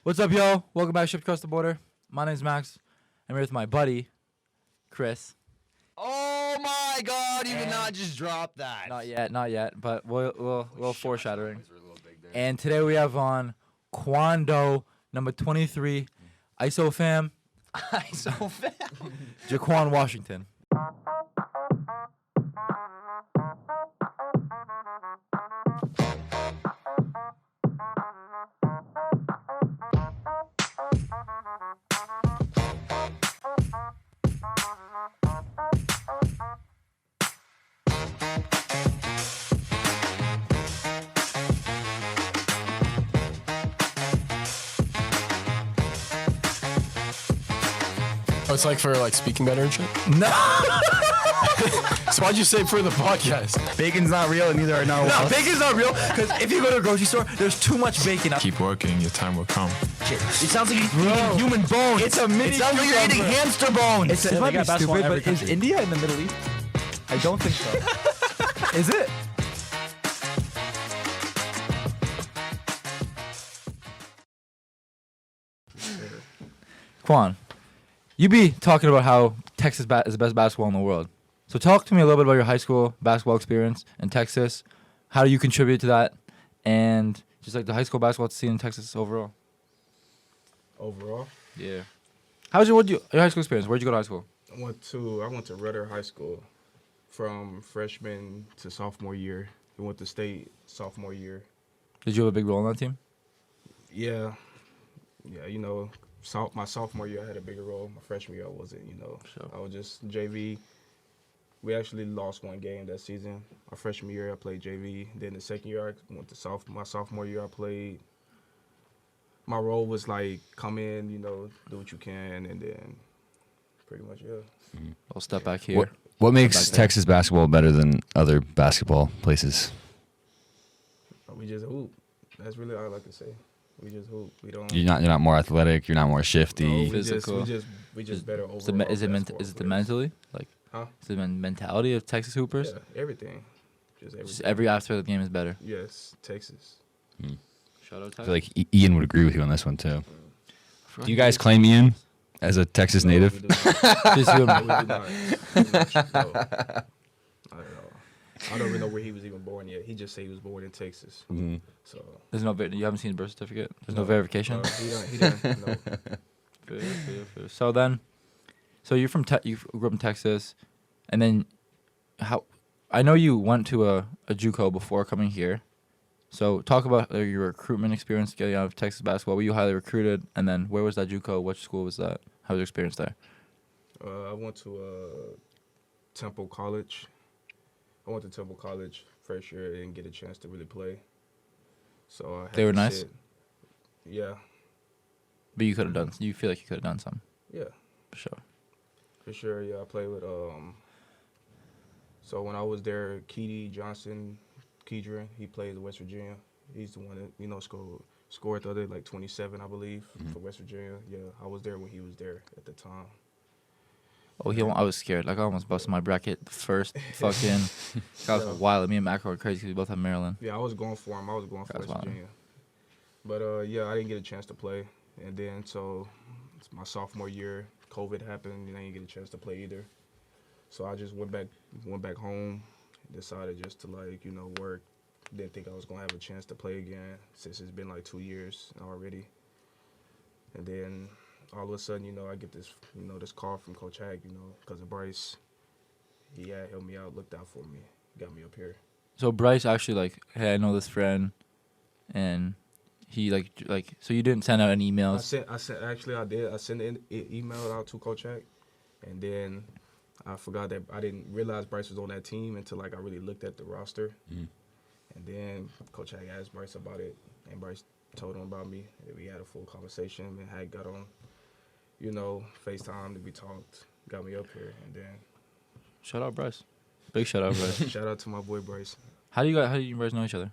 What's up, yo? Welcome back to Shifty Across the Border. My name's Max. I'm here with my buddy, Chris. Oh my God! You did not just drop that. Not yet, but we'll foreshadowing. And today we have on Qwan number 23, ISO fam, ISO fam. Jaqwan Washington. Oh, it's like for like speaking better and shit? No, So why'd you say for the podcast? Bacon's not real, and neither are no. bacon's not real. Because if you go to a grocery store, there's too much bacon. Keep working, your time will come. It sounds like you're eating human bones. It's a mini. It sounds like you're eating hamster bones. It might be stupid, but is India in the Middle East? I don't think so. Is it? Qwan, you be talking about how Texas is the best basketball in the world. So talk to me a little bit about your high school basketball experience in Texas. How do you contribute to that? And just like the high school basketball scene in Texas overall. Overall, Yeah. How's your high school experience? Where'd you go to high school? I went to Rudder High School from freshman to sophomore year. We went to state sophomore year. Did you have a big role in that team? Yeah, you know, my sophomore year I had a bigger role. My freshman year I wasn't, you know. Sure. I was just JV. We actually lost one game that season. My freshman year I played JV. Then the second year I went to my sophomore year I played. My role was like come in, you know, do what you can, and then pretty much I'll step back here. What makes Back there. Texas basketball better than other basketball places? We just hoop. That's really all I like to say. We just hoop. We don't. You're not more athletic. You're not more No, shifty. Physical. We just better overall. Is it basketball is it the players. mentally like? Huh? Is it the mentality of Texas hoopers? Yeah, everything. Just everything. Just every aspect of the game is better. Yes, Texas. Shout out I feel like Ian would agree with you on this one too. Do you guys claim Ian as a Texas No, native? we do not. Just you No, and- we do not. No, not at all. I don't even know where he was even born yet. He just said he was born in Texas. Mm-hmm. So. There's no. You haven't seen the birth certificate. There's no verification. He didn't. No. Fair. So then, you grew up in Texas, and then how? I know you went to a JUCO before coming here. So talk about your recruitment experience getting out of Texas basketball. Were you highly recruited? And then where was that JUCO? Which school was that? How was your experience there? I went to Temple College. I went to Temple College first year. I didn't get a chance to really play. So I had They were to nice? sit. Yeah. But you could have done. You feel like you could have done some Yeah. for sure. For sure, yeah. I played with so when I was there, Keedy Johnson, Kedron, he plays in West Virginia. He's the one that, you know, scored the other like 27, I believe, for West Virginia. Yeah, I was there when he was there at the time. Oh, I was scared. Like I almost busted my bracket the first fucking. That was wild. Me and Mac were crazy because we both have Maryland. Yeah, I was going for him. I was going for That's West wild. Virginia. But yeah, I didn't get a chance to play. And then so it's my sophomore year, COVID happened, and I didn't get a chance to play either. So I just went back home, decided just to like, you know, work. Didn't think I was gonna have a chance to play again since it's been like 2 years already. And then all of a sudden, you know, I get this, you know, this call from Coach Hag, you know, because of Bryce. He had helped me out, looked out for me, got me up here. So Bryce actually like, hey, I know this friend, and he like. So you didn't send out any emails. I did. I sent an email out to Coach Hag, and then I forgot that I didn't realize Bryce was on that team until like I really looked at the roster. And then Coach Hag asked Bryce about it, and Bryce told him about me. And we had a full conversation, and Hag got on, you know, FaceTime, and we talked, got me up here, and then Shout out Bryce. Big shout out Bryce. shout out to my boy Bryce. How do you guys know each other?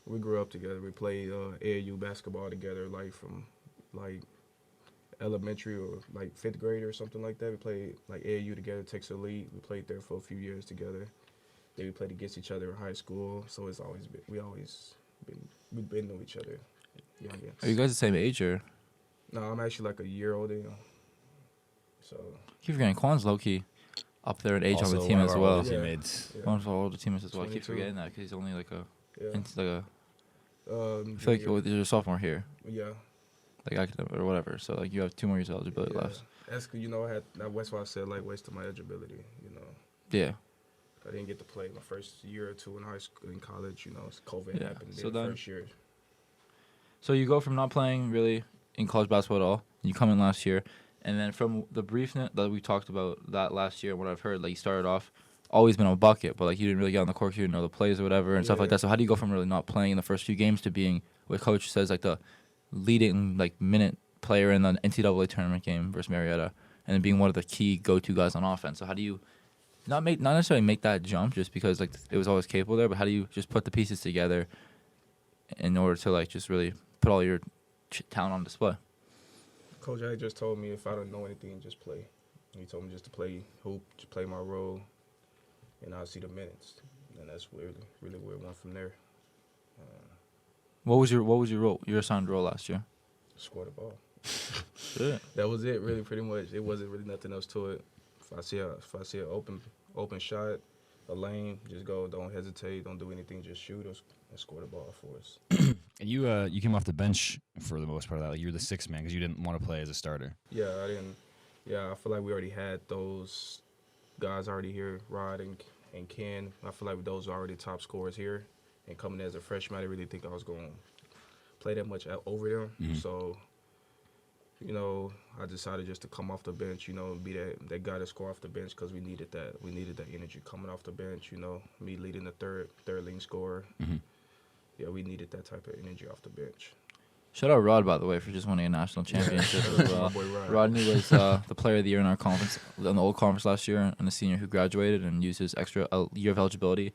We grew up together. We played AAU basketball together, like from like elementary or like 5th grade or something like that. We played like AAU together, Texas Elite. We played there for a few years together. Then we played against each other in high school. So it's always been, we've been knowing each other. Are you guys the same age or? No, I'm actually like a year older than him. So Keep forgetting Qwan's low key up there in age on the Also team one of as our well. older Yeah. teammates. yeah. One of our older teammates as well. I keep 22. forgetting that because he's only like a. Yeah. It's like a. I feel like junior. you're a sophomore here, Yeah. like academic or whatever. So like you have 2 more years of eligibility Yeah. left. That's good. That's why I said like wasted my eligibility. Yeah. I didn't get to play my first year or two in high school, in college. COVID Yeah, happened. so the then- first year. So you go from not playing really in college basketball at all. You come in last year, and then from the briefness that we talked about that last year, what I've heard, like you started off always been a bucket, but like you didn't really get on the court, you didn't know the plays or whatever and stuff like Yeah. that. So how do you go from really not playing in the first few games to being what coach says like the leading like minute player in the NCAA tournament game versus Marietta, and then being one of the key go-to guys on offense? So how do you not necessarily make that jump just because like it was always capable there, but how do you just put the pieces together in order to like just really put all your talent on display? Coach A just told me if I don't know anything, just play. He told me just to play hoop, just play my role, and I'll see the minutes. And that's really where it went from there. What was your role? Your assigned role last year? Score the ball. Shit. That was it, really, pretty much. It wasn't really nothing else to it. If I see an open shot, a lane, just go. Don't hesitate. Don't do anything. Just shoot and score the ball for us. And you came off the bench for the most part of that. Like you were the sixth man because you didn't want to play as a starter. Yeah, I didn't. Yeah, I feel like we already had those guys already here, Rod and Ken. I feel like those are already top scorers here. And coming as a freshman, I didn't really think I was going to play that much over them. Mhm. So, I decided just to come off the bench, be that guy to score off the bench because we needed that. We needed that energy coming off the bench, me leading the third leading scorer. Mhm. Yeah, we needed that type of energy off the bench. Shout out Rod, by the way, for just winning a national championship as well. My boy Rod. Rodney was the player of the year in our conference, in the old conference last year, and a senior who graduated and used his extra year of eligibility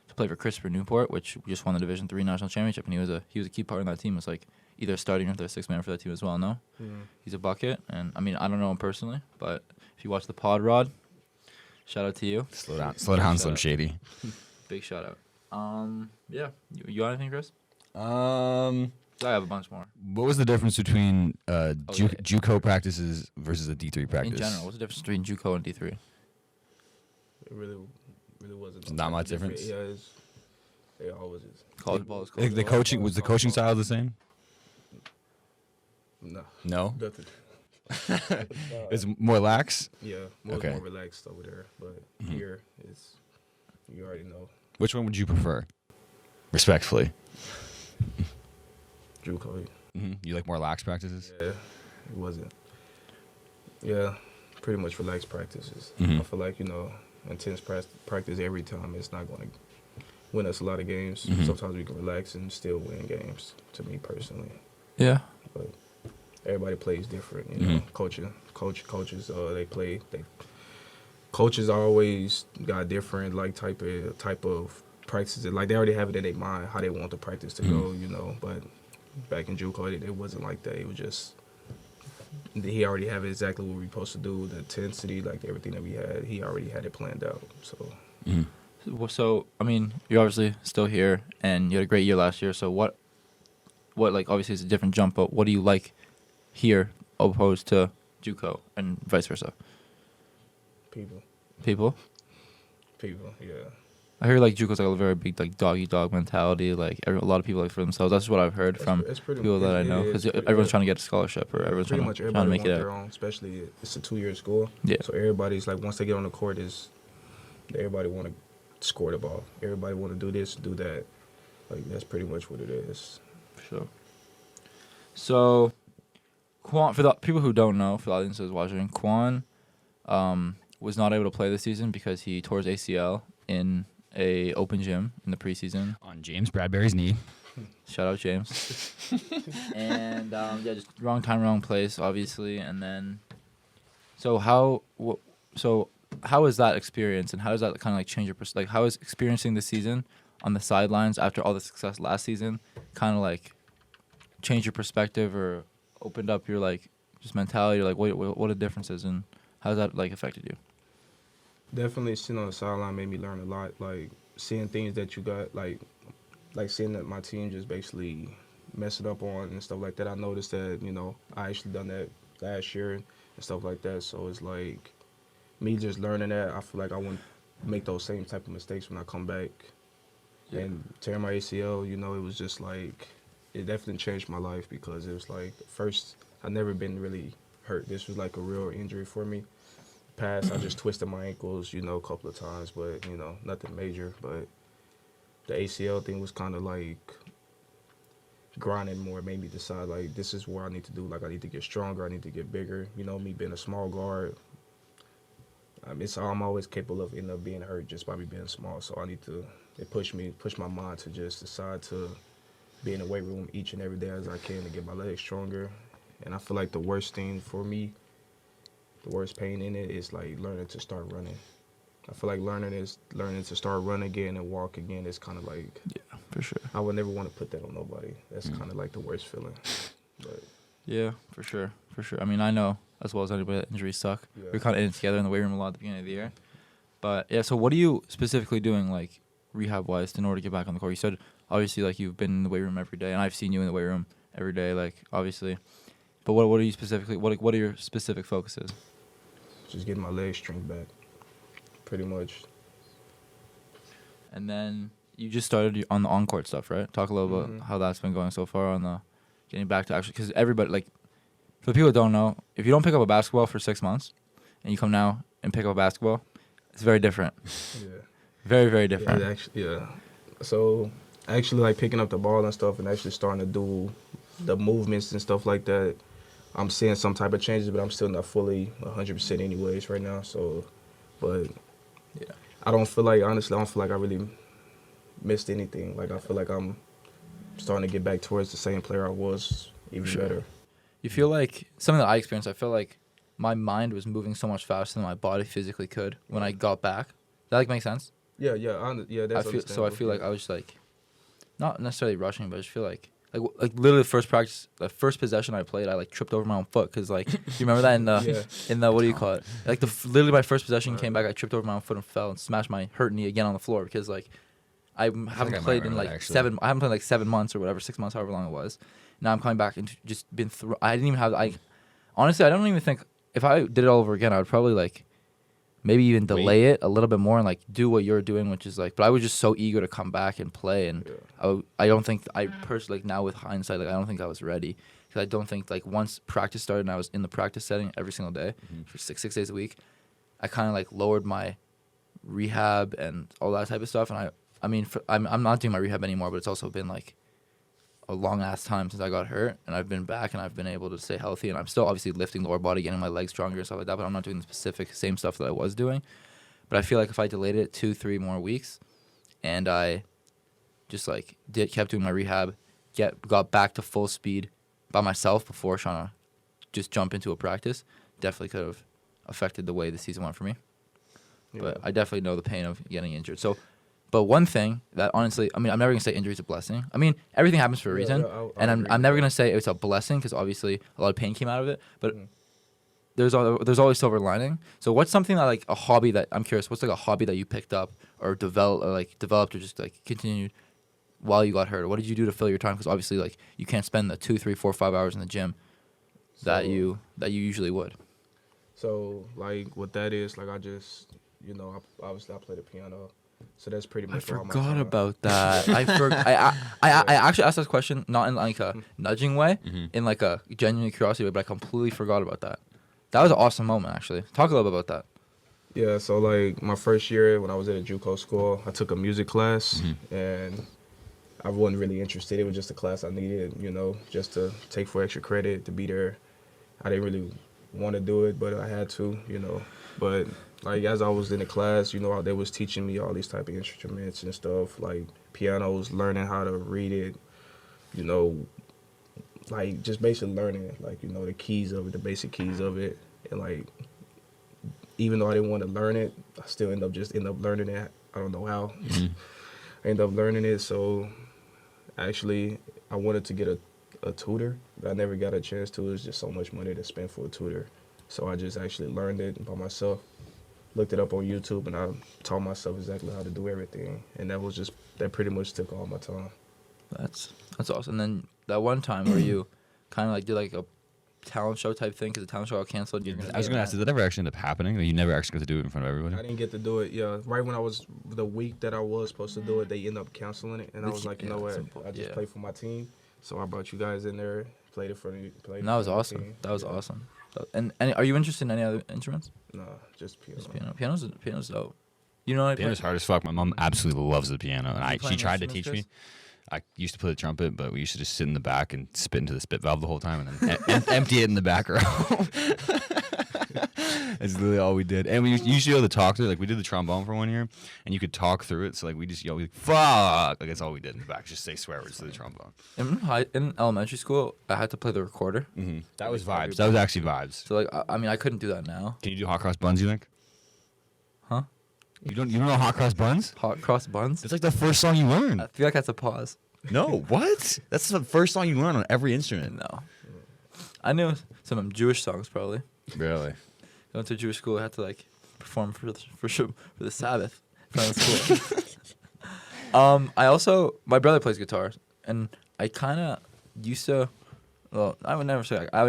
to play for Christopher Newport, which just won the Division III national championship, and he was a key part in that team. Was like either starting or the sixth man for that team as well. No, he's a bucket, and I mean I don't know him personally, but if you watch the pod, Rod, shout out to you. Slow down, Slim Shady. Big shout out. Yeah, you got anything, Chris? I have a bunch more. What was the difference between yeah. JUCO practices versus a D3 practice? In general, what's the difference between JUCO and D3? It really wasn't. Not much difference? Yeah, they always is. College ball is Like college the ball. coaching was the coaching style the same? No. No, Nothing. it's more lax. Yeah, Okay. more relaxed over there. But here, you already know. Which one would you prefer? Respectfully, JUCO. you like more lax practices? Yeah, it wasn't. Yeah, pretty much relaxed practices. Mhm. I feel like, intense practice every time. It's not going to win us a lot of games. Mhm. Sometimes we can relax and still win games, to me personally. Yeah. But everybody plays different, Mhm. Coaches, coaches always got different type of practices. Like they already have it in their mind how they want the practice to go, But back in JUCO, it wasn't like that. It was just he already have exactly what we're supposed to do, the intensity, like everything that we had. He already had it planned out. So So, I mean, you're obviously still here, and you had a great year last year. So, what like, obviously, it's a different jump, but what do you like here opposed to JUCO and vice versa? people, yeah. I hear, like, JUCO's, like, a very big, like, dog-eat-dog mentality. Like, a lot of people, like, for themselves. That's what I've heard from It's pretty- people that I it know. is Because pretty- everyone's yeah. trying to get a scholarship, or everyone's Pretty trying much to everybody make want it their out. own, especially it's a 2-year school. Yeah. So everybody's like, once they get on the court, everybody want to score the ball. Everybody want to do this, do that. Like that's pretty much what it is. Sure. So, Qwan, for the people who don't know, for the audience who's watching, Qwan was not able to play this season because he tore his ACL in a open gym in the preseason. On James Bradbury's knee. Shout out James. And just wrong time, wrong place, obviously. And then, so how is that experience, and how does that kind of like change your like how is experiencing the season on the sidelines after all the success last season kind of like change your perspective or opened up your like just mentality, or like what the differences, and how's that like affected you? Definitely sitting on the sideline made me learn a lot. Like seeing things that you got, like seeing that my team just basically messing up on and stuff like that. I noticed that, I actually done that last year and stuff like that. So it's like me just learning that, I feel like I wouldn't make those same type of mistakes when I come back. Yeah. And tearing my ACL, it was just like, it definitely changed my life because it was like, first, I've never been really hurt. This was like a real injury for me. Past, I just twisted my ankles, a couple of times, but, nothing major. But the ACL thing was kind of like grinding more, made me decide, like, this is where I need to do. Like, I need to get stronger. I need to get bigger. Me being a small guard, I'm always capable of ending up being hurt just by me being small. So it pushed my mind to just decide to be in the weight room each and every day as I can to get my legs stronger. And I feel like the worst thing for me, the worst pain in it is like learning to start running. I feel like learning to start running again and walk again is kind of like, Yeah, for sure. I would never want to put that on nobody. That's kind of like the worst feeling. But Yeah, for sure. I mean, I know as well as anybody that injuries suck. Yeah. We're kind of in it together in the weight room a lot at the beginning of the year. But yeah, so what are you specifically doing, like rehab wise, in order to get back on the court? You said obviously like you've been in the weight room every day, and I've seen you in the weight room every day, like obviously. But what are you specifically? What are your specific focuses? just getting my leg strength back, pretty much. And then you just started on the on-court stuff, right? Talk a little about how that's been going so far on the getting back to actually, because everybody, like, for the people that don't know, if you don't pick up a basketball for 6 months and you come now and pick up a basketball, it's very different. Yeah. Very, very different. Yeah. So actually, like picking up the ball and stuff, and actually starting to do the movements and stuff like that, I'm seeing some type of changes, but I'm still not fully 100% anyways right now. So, but Yeah. Honestly, I don't feel like I really missed anything. Like I feel like I'm starting to get back towards the same player I was, even better. You feel like something that I experienced, I feel like my mind was moving so much faster than my body physically could when I got back. Does that like make sense? Yeah, that's I feel like I was just like not necessarily rushing, but I just feel like literally the first possession I played, I like tripped over my own foot because like you remember that in the what do you call it? Like literally my first possession came back, I tripped over my own foot and fell and smashed my hurt knee again on the floor because like I haven't played in like 7 months or whatever, 6 months, however long it was. Now I'm coming back and just been through. I didn't even have honestly I don't even think if I did it all over again I would probably like maybe even delay it a little bit more and like do what you're doing, which is like, but I was just so eager to come back and play, and I don't think I personally, like now with hindsight, like I don't think I was ready, because I don't think like once practice started and I was in the practice setting every single day for six days a week, I kind of like lowered my rehab and all that type of stuff, and I mean I'm not doing my rehab anymore, but it's also been like a long ass time since I got hurt, and I've been back and I've been able to stay healthy, and I'm still obviously lifting lower body, getting my legs stronger and stuff like that, but I'm not doing the specific same stuff that I was doing. But I feel like if I delayed it 2-3 more weeks and I just like kept doing my rehab, got back to full speed by myself before trying to just jump into a practice, definitely could have affected the way the season went for me. But I definitely know the pain of getting injured. So but one thing that honestly, I mean, I'm never going to say injury is a blessing. I mean, everything happens for a reason. And I'm never going to say it's a blessing because obviously a lot of pain came out of it. But there's always silver lining. So what's something that like a hobby that, I'm curious, what's like a hobby that you picked up or developed or just like continued while you got hurt? Or what did you do to fill your time? Because obviously like you can't spend the 2, 3, 4, 5 hours in the gym that you usually would. So like what that is, like I just, obviously I play the piano. So that's pretty much all my time. I forgot about that. I actually asked this question not in like a nudging way, in like a genuine curiosity way, but I completely forgot about that. That was an awesome moment, actually. Talk a little bit about that. Yeah, so like my first year when I was at a JUCO school, I took a music class, and I wasn't really interested. It was just a class I needed, just to take for extra credit, to be there. I didn't really want to do it, but I had to, But like as I was in the class, they was teaching me all these type of instruments and stuff, like pianos, learning how to read it, like just basically learning it, like, the keys of it, the basic keys of it. And like, even though I didn't want to learn it, I still end up learning it. I don't know how. I ended up learning it. So actually I wanted to get a tutor, but I never got a chance to. It was just so much money to spend for a tutor. So I just actually learned it by myself, looked it up on YouTube, and I taught myself exactly how to do everything. And that pretty much took all my time. That's awesome. And then that one time where you kind of like did like a talent show type thing because the talent show got canceled. I was gonna ask, did that ever actually end up happening? Like, you never actually got to do it in front of everybody? I didn't get to do it. Yeah, right when I was the week that I was supposed to do it, they ended up canceling it, and I was like, you know what? I just played for my team, so I brought you guys in there, played it for you. And that was awesome. That was awesome. And are you interested in any other instruments? No, just piano. Just piano. Piano's dope. You know what I play? Piano's hard as fuck. My mom absolutely loves the piano, and she tried to instruments, teach me. Chris? I used to play the trumpet, but we used to just sit in the back and spit into the spit valve the whole time, and then empty it in the back row. That's literally all we did. And we used to be able to talk through it. Like, we did the trombone for 1 year, and you could talk through it. So, like, we just yelled, like, fuck. Like, that's all we did in the back. Just say swear words to the trombone. In elementary school, I had to play the recorder. Mm-hmm. That was vibes. That was actually vibes. So, like, I mean, I couldn't do that now. Can you do hot cross buns, you think? Huh? You don't know hot cross buns? Hot cross buns? It's like the first song you learned. I feel like that's a pause. No, what? That's the first song you learn on every instrument. No. I knew some Jewish songs, probably. Really? I went to Jewish school. I had to, like, perform for the Sabbath in front of school. My brother plays guitar, and I kind of used to, well, I would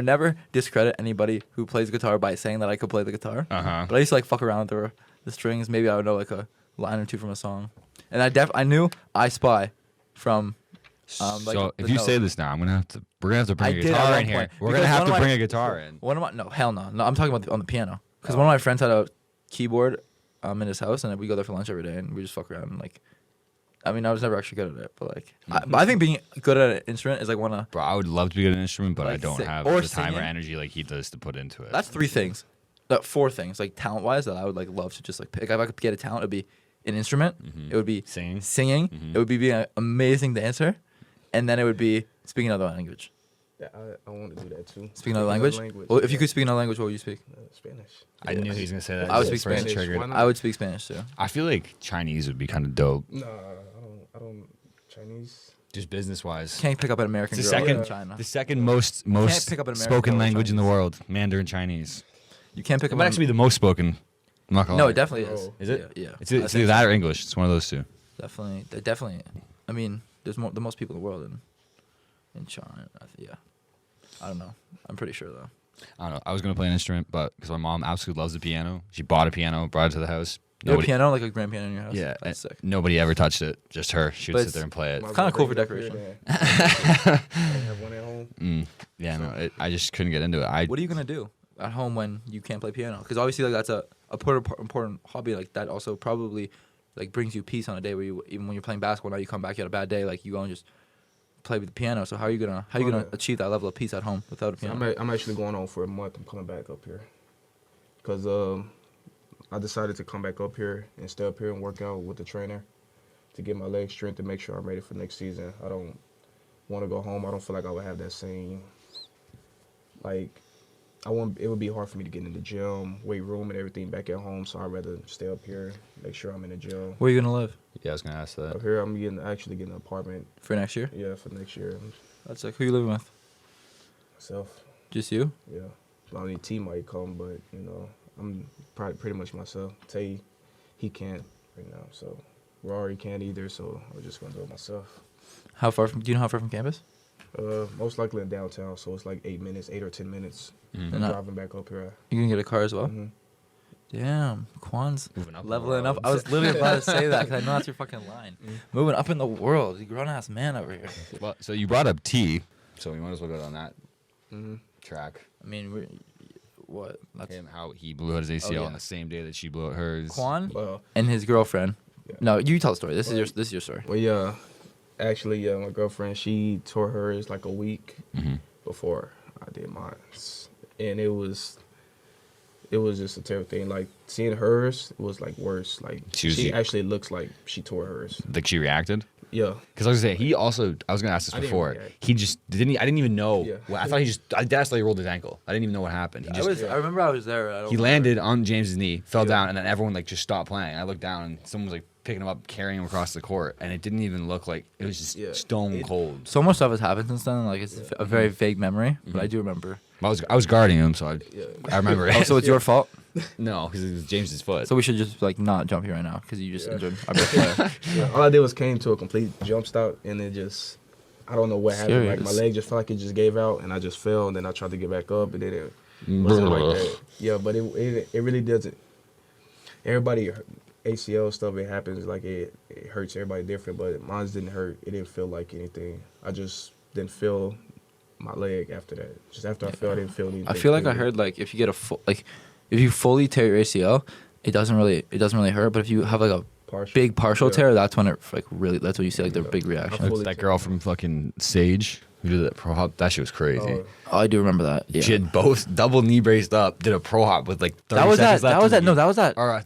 never discredit anybody who plays guitar by saying that I could play the guitar. Uh-huh. But I used to, like, fuck around with the strings. Maybe I would know, like, a line or two from a song. And I knew I Spy from... so if you say this now, we're gonna have to bring a guitar at in one here. point, We're because gonna have to one of bring my- a guitar in. Hell no. I'm talking about on the piano. Because one of my friends had a keyboard in his house, and we go there for lunch every day, and we just fuck around. And, like, I mean, I was never actually good at it, but, like, I think being good at an instrument is, like, one of... Bro, I would love to be good at an instrument, but I Like, don't sick. have Or the time or singing. energy like he does to put into it. That's 3 things. 4 things, like, talent-wise, that I would, like, love to just, like, pick. If I could get a talent, it would be an instrument. It would be singing. It would be being an amazing dancer. And then it would be speaking another language. Yeah, I want to do that too. Speaking another language? Well, if you could speak another language, what would you speak? Spanish. I knew he was gonna say that. I would speak First Spanish. triggered. Why not? I would speak Spanish, too. I feel like Chinese would be kind of dope, No, I don't. Chinese. just business wise. Can't pick up an American The girl second, in China. the second most pick up an American spoken girl in language in the Chinese. world, Mandarin Chinese. You can't pick It up might an... actually be the most spoken. I'm not gonna No, lie. it definitely is. Is it? Yeah. It's either that or English. It's one of those two. Definitely. I mean, there's the most people in the world in China. Yeah. I don't know. I'm pretty sure, though. I don't know. I was gonna play an instrument, but because my mom absolutely loves the piano, she bought a piano, brought it to the house. You have a piano, like a grand piano in your house? Yeah, That's sick. nobody ever touched it. Just her. She would But sit there and play it. Might as kinda well cool for bring it up decoration. here, then. Have one at home. Yeah, no, I just couldn't get into it. What are you going to do at home when you can't play piano? Because obviously, like, that's a important hobby. Like, that also probably, like, brings you peace on a day where you, even when you're playing basketball, now you come back, you had a bad day, like, you go and just play with the piano. So how are you gonna achieve that level of peace at home without a So piano? I'm actually going on for a month. I'm coming back up here because I decided to come back up here and stay up here and work out with the trainer to get my leg strength to make sure I'm ready for next season. I don't want to go home. I don't feel like I would have that same, like, it would be hard for me to get in the gym, weight room, and everything back at home. So I'd rather stay up here, make sure I'm in the gym. Where are you gonna live Yeah, I was gonna ask that. Up here, I'm actually getting an apartment. for next year? Yeah, for next year. That's like, who you living with? Myself. Just you? Yeah. I mean, T might come, but I'm probably pretty much myself. Tay, he can't right now, so Rory can't either. So I'm just gonna do it myself. Do you know how far from campus? Most likely in downtown, so it's like 8 or 10 minutes And not- driving back up here. You gonna get a car as well? Mhm. Damn, Quan's Moving up in the leveling up. world. I was literally about to say that because I know that's your fucking line. Moving up in the world, you grown ass man over here. Well, so you brought up T, so we might as well go on that Mhm. track. I mean, what? That's Him, how he blew out his ACL yeah. on the same day that she blew out hers. Quan Well, and his girlfriend. Yeah. No, you tell the story. This is your story. well, yeah. Actually, my girlfriend, she tore hers like a week before I did mine, and it was just a terrible thing. Like, seeing hers was like worse. Like, she actually looks like she tore hers. Like she reacted. Yeah. Because I was gonna say I was gonna ask this I didn't before. react. He just didn't. I didn't even know. Yeah. Well, I thought that's why he rolled his ankle. I didn't even know what happened. He just I remember I was there. I don't he remember. landed on James's knee, fell Yeah. down, and then everyone like just stopped playing. I looked down and someone was like picking him up, carrying him across the court, and it didn't even look like it was just Yeah. stone cold. So much stuff has happened since then. Like, it's a very vague memory, but I do remember. I was guarding him, so I remember it. Oh, so it's your fault. No, because it was James's foot. So we should just like not jump here right now because you just injured our best player. Yeah, all I did was came to a complete jump stop, and it just I don't know what happened. Like my Serious. leg just felt like it just gave out, and I just fell, and then I tried to get back up, and then it wasn't like that. Yeah, but it really doesn't. Everybody ACL stuff, it happens like it hurts everybody different, but mine didn't hurt. It didn't feel like anything. I just didn't feel my leg after that. Just after I fell, I didn't feel anything. I feel like I heard like if you get if you fully tear your ACL, it doesn't really hurt. But if you have like a big partial tear, that's when it like really. That's when you see like the big reaction. That's that girl from fucking Sage who did that pro hop. That shit was crazy. Oh, I do remember that. Yeah. She had both double knee braced up, did a pro hop with like 30 That was seconds that. left. That was that. No, that was that. Or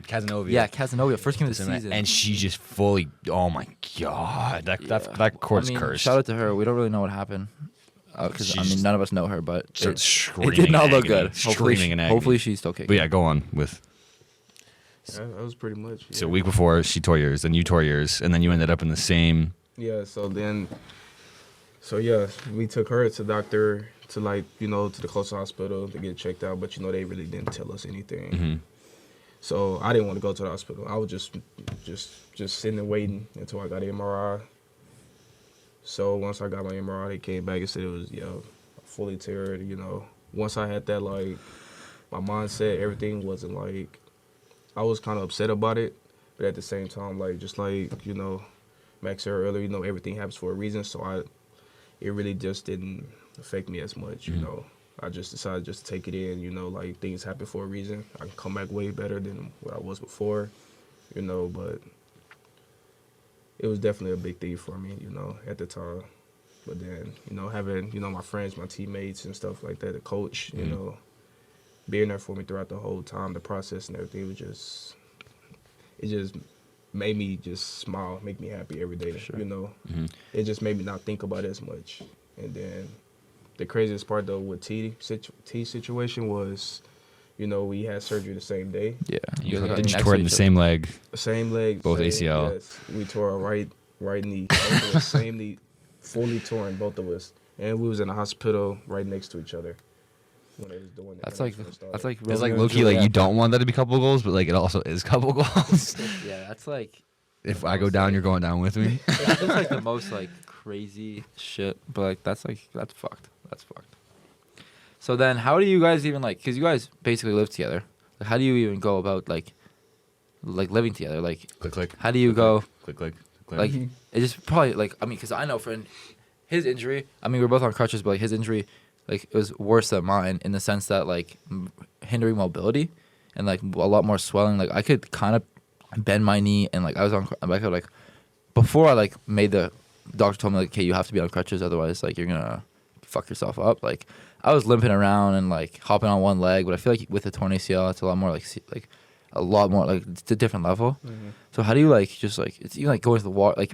Casanova. Yeah, Casanova, first game of the season. And she just fully. Oh my god, that court's cursed. Shout out to her. We don't really know what happened. Because I mean, none of us know her, but it screaming did not look agony, good. Hopefully she's still kicking. But yeah, go on with. Yeah, that was pretty much. Yeah. So a week before she tore yours, then you tore yours, and then you ended up in the same. Yeah. So yeah, we took her to the doctor to to the closest hospital to get checked out, but they really didn't tell us anything. Mm-hmm. So I didn't want to go to the hospital. I was just sitting and waiting until I got an MRI. So once I got my MRI, they came back and said it was fully teared. Once I had that my mindset, everything wasn't I was kind of upset about it, but at the same time Max said earlier, everything happens for a reason. So it really just didn't affect me as much. I just decided just to take it in. Things happen for a reason. I can come back way better than what I was before. But it was definitely a big thing for me, at the time. But then, having, my friends, my teammates and stuff like that, the coach, being there for me throughout the whole time, the process and everything it just made me just smile, make me happy every day, It just made me not think about it as much. And then the craziest part, though, with T situation was, we had surgery the same day. Yeah. You tore it in the same leg. Same leg. Both ACL. Yes. We tore our right knee. Both of us, same knee, fully torn, both of us. And we was in a hospital right next to each other when they was doing that. That's like It's like low-key, you don't want that to be couple goals, but it also is couple goals. Yeah, that's like. If I go down, you're going down with me. That's like the most crazy shit, but that's fucked. That's fucked. So then, how do you guys even because you guys basically live together? How do you even go about living together? Click click. How do you go? Click click. Click. It just probably because I know his injury. I mean, we're both on crutches, but his injury, it was worse than mine in the sense that hindering mobility and a lot more swelling. I could kind of bend my knee and I was on before I made the doctor told me okay, you have to be on crutches, otherwise you're gonna fuck yourself up. I was limping around and hopping on one leg, but I feel with the torn ACL, it's a lot more a lot more it's a different level. Mm-hmm. So how do you it's even going to the water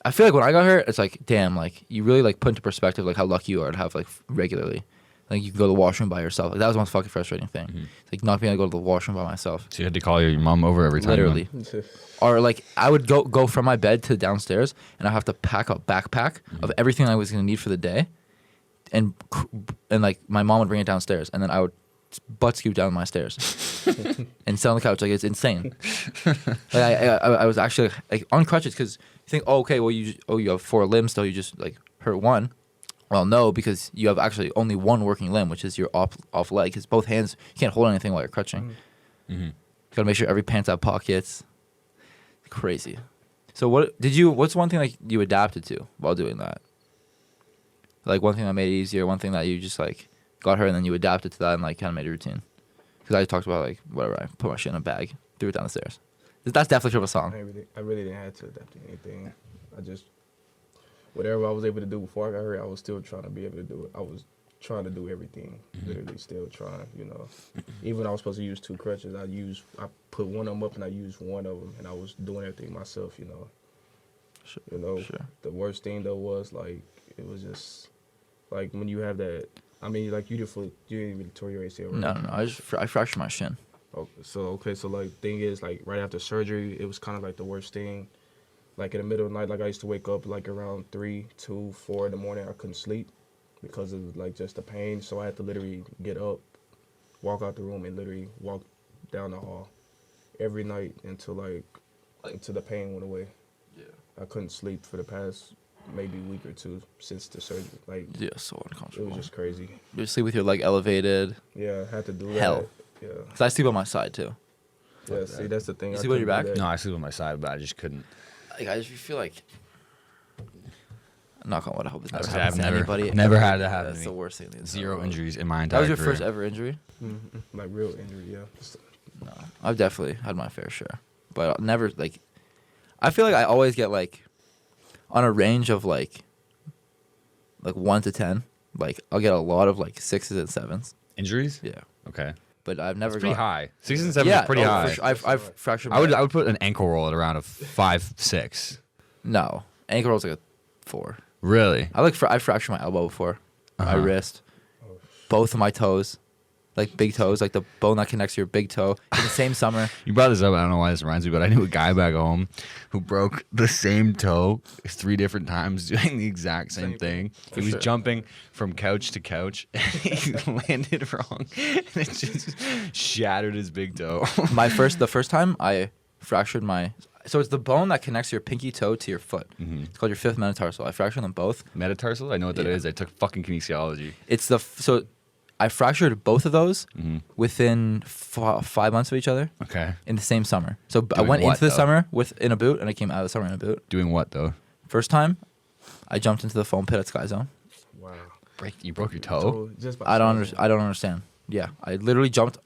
I feel when I got hurt, it's damn you really put into perspective how lucky you are to have regularly. You can go to the washroom by yourself. That was the most fucking frustrating thing. Mm-hmm. It's not being able to go to the washroom by myself. So you had to call your mom over every time. Literally. Or I would go from my bed to downstairs, and I have to pack a backpack of everything I was gonna need for the day, and my mom would bring it downstairs, and then I would butt scoop down my stairs and sit on the couch. It's insane. I was actually on crutches because you think, oh, okay, well you have 4 limbs, so you just hurt one. Well, no, because you have actually only one working limb, which is your off leg. Because both hands, you can't hold anything while you're crutching. Mm-hmm. You gotta make sure every pants have pockets. Crazy. So what's one thing you adapted to while doing that? One thing that made it easier, one thing that you just got her and then you adapted to that and kind of made a routine. Because I talked about whatever, I put my shit in a bag, threw it down the stairs. That's definitely from a song. I really didn't have to adapt to anything. I just. Whatever I was able to do before I got hurt, I was still trying to be able to do it. I was trying to do everything, literally still trying, Even when I was supposed to use 2 crutches, I put one of them up and I used one of them, and I was doing everything myself, Sure. The worst thing, though, was, it was just, when you have that, I mean, you didn't even tore your ACL, right? No, I fractured my shin. So thing is, right after surgery, it was kind of, the worst thing. In the middle of the night, I used to wake up around 3, 2, 4 in the morning. I couldn't sleep because of just the pain. So I had to literally get up, walk out the room, and literally walk down the hall every night until until the pain went away. Yeah. I couldn't sleep for the past maybe a week or two since the surgery. Like, Yeah, so it uncomfortable. was just crazy. You sleep with your leg elevated. Yeah, I had to do Hell. that. Yeah. Cause I sleep on my side too. Yeah, see, that's the thing. You I sleep on your couldn't do back? that. No, I sleep on my side, but I just couldn't. Like I just feel like. Knock on wood. I hope it never I've happens to never- anybody. never had that happen to That's me. the worst thing. in the Zero world. injuries in my That entire was your career. first ever injury? Like real injury, yeah. No, I've definitely had my fair share, but I'll never like. I feel like I always get like, on a range of like 1 to 10. Like I'll get a lot of like 6s and 7s. Injuries? Yeah, Okay. but I've never It's pretty got. high. 6 and 7 Yeah, is pretty oh, high. for sure. I've fractured. I would my- put an ankle roll at around a 5-6. No, ankle roll's like a 4. Really? I fractured my elbow before, my Uh-huh. wrist, both of my toes, like big toes, like the bone that connects your big toe. In the same summer. You brought this up. I don't know why this reminds me, but I knew a guy back home who broke the same toe 3 different times doing the exact same thing. He was sure. jumping from couch to couch, and he landed wrong, and it just shattered his big toe. The first time I fractured so it's the bone that connects your pinky toe to your foot. Mhm. It's called your fifth metatarsal. I fractured them both. Metatarsal? I know what that Yeah. is. I took fucking kinesiology. It's so I fractured both of those Mhm. within 5 months of each other Okay. in the same summer. So I Doing went what, into the though? summer in a boot, and I came out of the summer in a boot. Doing what though? First time, I jumped into the foam pit at Sky Zone. Wow. You broke your toe? So, just by I don't saying- understand. Yeah, I literally jumped.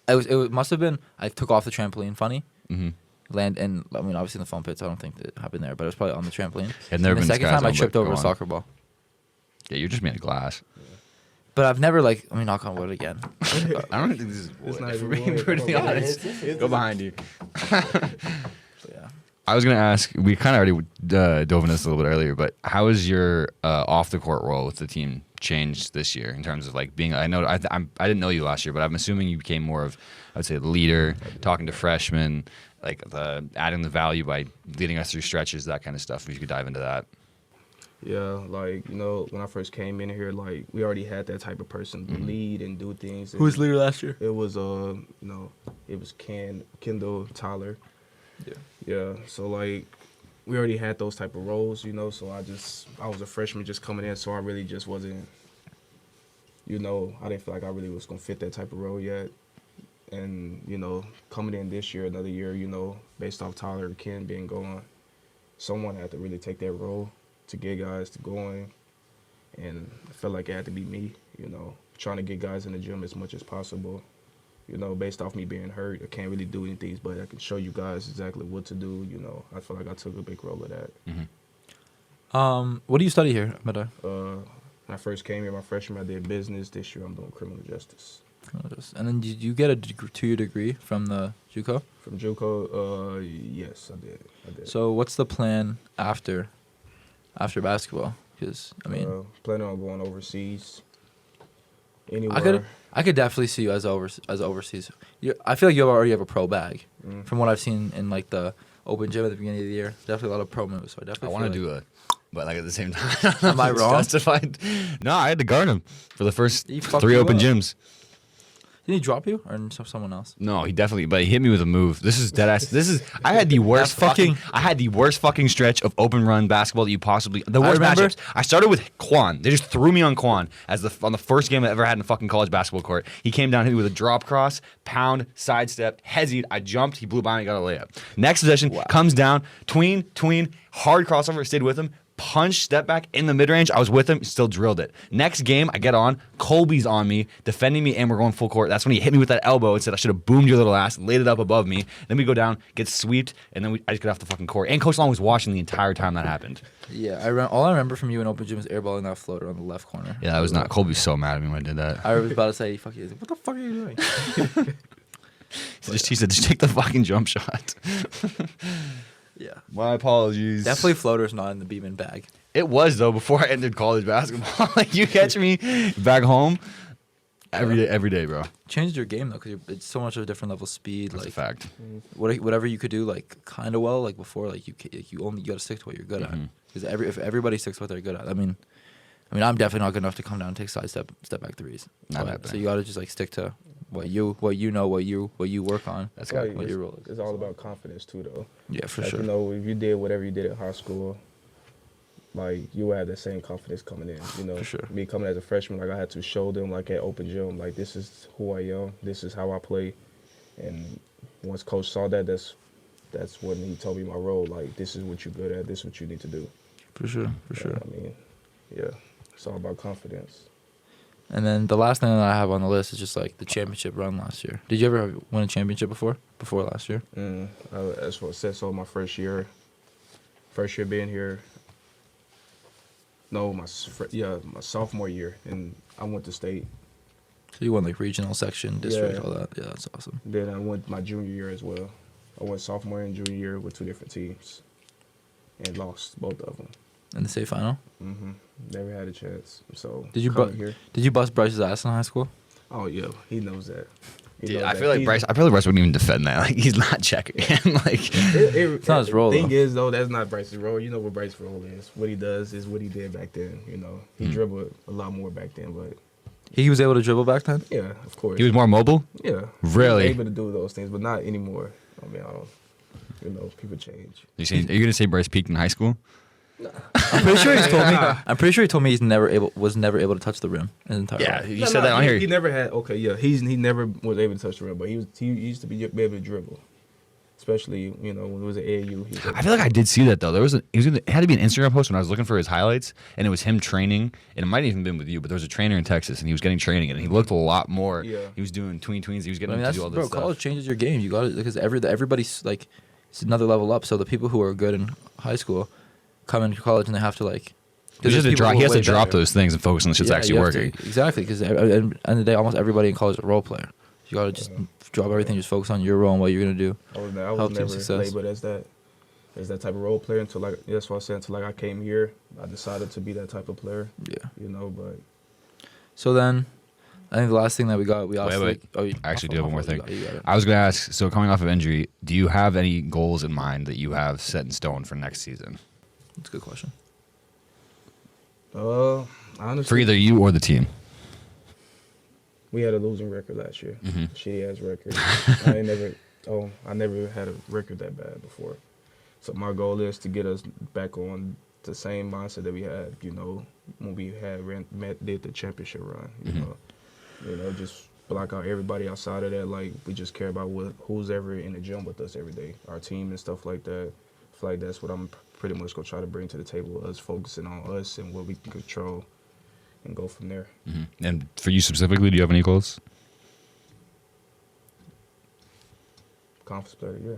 It must have been. I took off the trampoline. Funny. Mm-hmm. Land and I mean obviously in the foam pits. I don't think that it happened there, but it was probably on the trampoline. I've never And been the to second Sky time I Zone, tripped but over go a on. soccer ball. Yeah, you're just made of glass. But I've never knock on wood again. I don't think this is wood. It's not If even we're being wood. brutally Come on, honest. Go behind you. But yeah. I was gonna ask. We kind of already dove into this a little bit earlier, but how has your off the court role with the team changed this year in terms of like being? I know I didn't know you last year, but I'm assuming you became more of, I would say, the leader, talking to freshmen, like adding the value by leading us through stretches, that kind of stuff. If you could dive into that. Yeah, like, when I first came in here, like, we already had that type of person to lead and do things. Who was leader last year? It was, it was Kendall, Tyler. Yeah. Yeah, so, like, we already had those type of roles, so I was a freshman just coming in, so I really just wasn't, I didn't feel like I really was going to fit that type of role yet. And, coming in this year, another year, based off Tyler and Ken being gone, someone had to really take that role to get guys to going. And I felt like it had to be me, trying to get guys in the gym as much as possible. Based off me being hurt, I can't really do anything, but I can show you guys exactly what to do. I feel like I took a big role of that. What do you study here, Medaille? When I first came here, my freshman, I did business. This year, I'm doing criminal justice. And then did you get a 2-year degree from the JUCO? From JUCO, yes, I did. So what's the plan after basketball? Because Planning on going overseas. Anywhere. I could definitely see you as overseas. I feel like you already have a pro bag, from what I've seen in like the open gym at the beginning of the year. Definitely a lot of pro moves. So I I definitely. want to do it, but like at the same time, Am I it's wrong? Justified. No, I had to guard him for the first He fucked 3 you open up. gyms. Did he drop you or someone else? No, he definitely, but he hit me with a move. This is dead ass. I had the worst I had the worst fucking stretch of open run basketball that you possibly, the worst remember- matchups. I started with Qwan. They just threw me on Qwan on the first game I ever had in a fucking college basketball court. He came down, hit me with a drop cross, pound, sidestep, hezzied. I jumped, he blew by me, got a layup. Next possession, comes down, tween, hard crossover, stayed with him. Punch, step back in the mid-range. I was with him, still drilled it. Next game, I get on. Colby's on me, defending me, and we're going full court. That's when he hit me with that elbow and said, I should have boomed your little ass, laid it up above me. Then we go down, get sweeped, and then I just get off the fucking court. And Coach Long was watching the entire time that happened. Yeah, all I remember from you in open gym is airballing that floater on the left corner. Yeah, that was not. Colby was so mad at me when I did that. I was about to say, "Fuck you!" What the fuck are you doing? He said, just take the fucking jump shot. Yeah, My apologies. definitely floaters not in the Beeman bag. It was, though, before I entered college basketball. Like, you catch me back home every day, bro. Changed your game though, because it's so much of a different level of speed. That's like a fact. whatever you could do like kind of well like before, like you got to stick to what you're good at. Because if everybody sticks to what they're good at, I mean, I'm definitely not good enough to come down and take step back threes. Not But- happening. So you got to just like stick to what you know, what you work on. That's Like, got what your role is. It's all about confidence, too, though. Yeah, for Like, sure. if you did whatever you did at high school, like you will have that same confidence coming in. You know, For sure. me coming as a freshman, like I had to show them like at open gym, like this is who I am, this is how I play, and once coach saw that, that's when he told me my role. Like this is what you're good at, this is what you need to do. For sure. For sure. I mean, yeah, it's all about confidence. And then the last thing that I have on the list is just like the championship run last year. Did you ever win a championship before last year? That's what I said. So my first year being here. No, my sophomore year, and I went to state. So you won like regional section, district, Yeah. all that. Yeah, that's awesome. Then I went my junior year as well. I went sophomore and junior year with 2 different teams, and lost both of them. In the state final. Never had a chance. So Did you coming here? Did you bust Bryce's ass in high school? Oh yeah, he knows that. He Dude, knows I that. feel like Bryce wouldn't even defend that. Like he's not checking him. Like It's not his role, The thing though. is though, that's not Bryce's role. You know what Bryce's role is. What he does is what he did back then. You know, he dribbled a lot more back then, but He was able to dribble back then. yeah, of course. he was more mobile. Yeah. Really? He was able to do those things, but not anymore. I mean, I don't. You know, people change. Are you gonna say Bryce peaked in high school? I'm pretty sure he's told me. I'm pretty sure he told me was never able to touch the rim in his entire life. you said that on here. He never had. Okay, yeah, he never was able to touch the rim, but he used to be able to dribble, especially when it was at AAU. I feel like I did see that though. It had to be an Instagram post when I was looking for his highlights, and it was him training, and it might have even been with you. But there was a trainer in Texas, and he was getting training, and he looked a lot more. Yeah. He was doing tweens. He was I getting mean, to that's do all this bro. stuff. College changes your game. You got it because everybody's like it's another level up. So the people who are good in high school come into college and they have to like. He has to there's drop better. those things and focus on the shit's Yeah, actually you have to- working. Exactly, because at the end of the day, almost everybody in college is a role player. You got to just drop everything, just focus on your role and what you're gonna do. I was help team never success. labeled as that type of role player until that's what I said. Until I came here, I decided to be that type of player. Yeah. But So then, I think the last thing that we also. Wait. Oh, I actually do have one more thing. You got it. I was going to ask, so coming off of injury, do you have any goals in mind that you have set in stone for next season? That's a good question. honestly, For either you or the team. we had a losing record last year. Mhm. Shitty ass record. I never had a record that bad before. So my goal is to get us back on the same mindset that we had, when we did the championship run. You know, just block out everybody outside of that. Like we just care about who's ever in the gym with us every day, our team and stuff like that. I feel like that's what I'm pretty much gonna try to bring to the table. Us focusing on us and what we can control, and go from there. Mm-hmm. And for you specifically, do you have any goals? Conference player, yeah.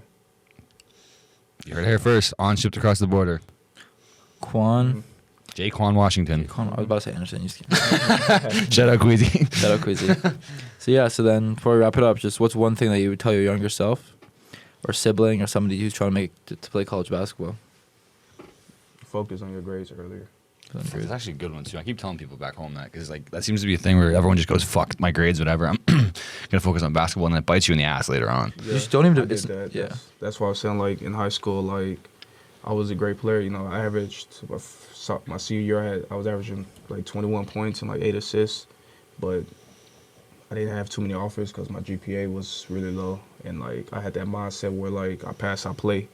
You heard it here first. On shipped across the border. Qwan. Jaqwan Washington. I was about to say Anderson. Shout out Queasy. Shout out Queasy. So then before we wrap it up, just what's one thing that you would tell your younger self, or sibling, or somebody who's trying to make to play college basketball? Focus on your grades earlier. It's actually a good one too. I keep telling people back home that because that seems to be a thing where everyone just goes fuck my grades, whatever. I'm gonna focus on basketball, and that bites you in the ass later on. You just don't even do I did that. Yeah. That's why I was saying, like, in high school, like, I was a great player. I averaged, my senior year, I was averaging, like, 21 points and, like, 8 assists. But I didn't have too many offers because my GPA was really low. And, like, I had that mindset where, like, I pass, I play.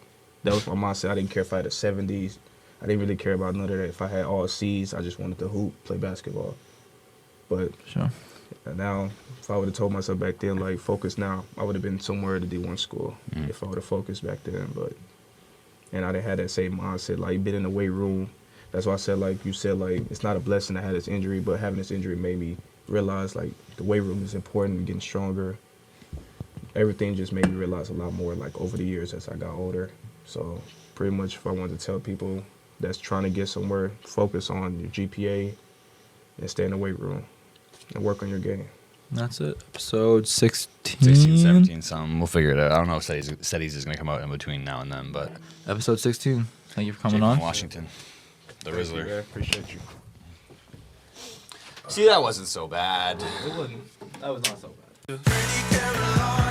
That was my mindset. I didn't care if I had a 70s. I didn't really care about none of that. If I had all C's, I just wanted to hoop, play basketball. But Sure. now, if I would have told myself back then, like, focus now, I would have been somewhere at the D1 school if I would have focused back then. And I didn't have that same mindset, like, been in the weight room. That's why I said, like, you said, like, it's not a blessing to have this injury, but having this injury made me realize, like, the weight room is important, getting stronger. Everything just made me realize a lot more, like, over the years as I got older. So pretty much if I wanted to tell people that's trying to get somewhere, focus on your GPA and stay in the weight room and work on your game. That's it. Episode 16. 16, 17, something. We'll figure it out. I don't know if Studies is going to come out in between now and then, but. Episode 16. Thank you for coming Jaqwan on. Washington. The Rizzler. Yeah, appreciate you. See, that wasn't so bad. That was not so bad.